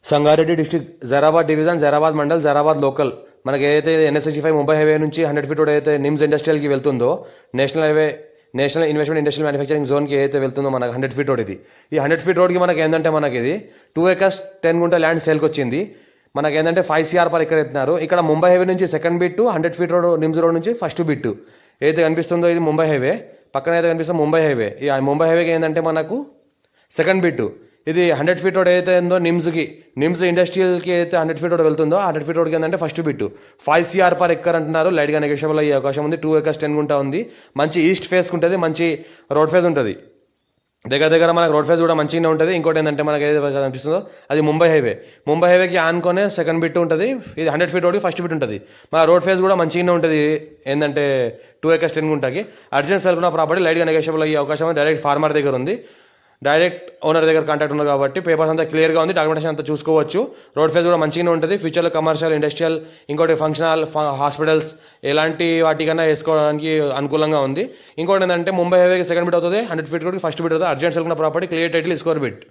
Sangareddy district Zaheerabad division Zaheerabad mandal Zaheerabad local మనకి ఏదైతే NH65 Mumbai highway నుంచి 100 ఫీట్ రోడ్ అయితే నిమ్స్ ఇండస్ట్రియల్కి వెళ్తుందో national highway national investment industrial manufacturing జోన్కి ఏదైతే వెళ్తుందో మనకు 100 ఫీట్ రోడ్ ఇది. ఈ 100 ఫీట్ రోడ్కి మనకి ఏంటంటే మనకి ఇది 2 acres 10 గుంట ల్యాండ్ సేల్కి వచ్చింది. మనకి ఏంటంటే 5 CR పర్ ఎకర్ చెప్తున్నారు. ఇక్కడ ముంబై హైవే నుంచి second bit 100 feet road NIMS road నుంచి ఫస్ట్ బిట్ ఏదైతే కనిపిస్తుందో ఇది ముంబై హైవే. పక్కన అయితే కనిపిస్తుందో ముంబై హైవే. ఈ ముంబై హైవేకి ఏంటంటే మనకు సెకండ్ బిట్ ఇది 100 ఫీట్ రోడ్ ఏదైతే ఉందో నిమ్స్ ఇండస్ట్రియల్కి అయితే 100 ఫీట్ రోడ్ వెళ్తుందో 100 ఫీట్ రోడ్కి ఏంటంటే first bit 5 CR per acre అంటున్నారు. లైట్గా నెగోషియబుల్ అయ్యే అవకాశం ఉంది. 2 acres 10 గుంట ఉంది. మంచి ఈస్ట్ ఫేస్ ఉంటుంది, మంచి రోడ్ ఫేస్ ఉంటుంది. దగ్గర మనకు రోడ్ ఫేస్ కూడా మంచిగానే ఉంటుంది. ఇంకోటి ఏంటంటే మనకి ఏదైతే కనిపిస్తుందో అది ముంబై హైవేకి ఆనుకొనే సెకండ్ బిట్ ఉంటుంది. ఇది 100 ఫీట్ రోడ్కి ఫస్ట్ బిట్ ఉంటుంది. మన రోడ్ ఫేస్ కూడా మంచిగానే ఉంటుంది. ఏంటంటే 2 acres 10 గుంటకి అర్జెంట్ సెల్ఫ్ ప్రాపర్టీ లైట్గా నెగోషియబుల్ అయ్యే అవకాశం డైరెక్ట్ ఫార్మర్ దగ్గర ఉంది. డైరెక్ట్ ఓనర్ దగ్గర కాంటాక్ట్ ఉన్నారు కాబట్టి పేపర్స్ అంతా క్లియర్గా ఉంది. డాక్యుమెంటేషన్ అంతా చూసుకోవచ్చు. రోడ్ ఫేస్ కూడా మంచిగానే ఉంటుంది. ఫ్యూచర్లో కమర్షియల్, ఇండస్ట్రియల్, ఇంకోటి ఫంక్షనల్, హాస్పిటల్స్ ఎలాంటి వాటికన్నా వేసుకోవడానికి అనుకూలంగా ఉంది. ఇంకోటి ఏంటంటే ముంబై హైవేకి సెకండ్ బిట్ అవుతుంది, 100 ఫీట్ కూడా ఫస్ట్ బిట్ అవుతుంది. Urgent self property clear title score bit.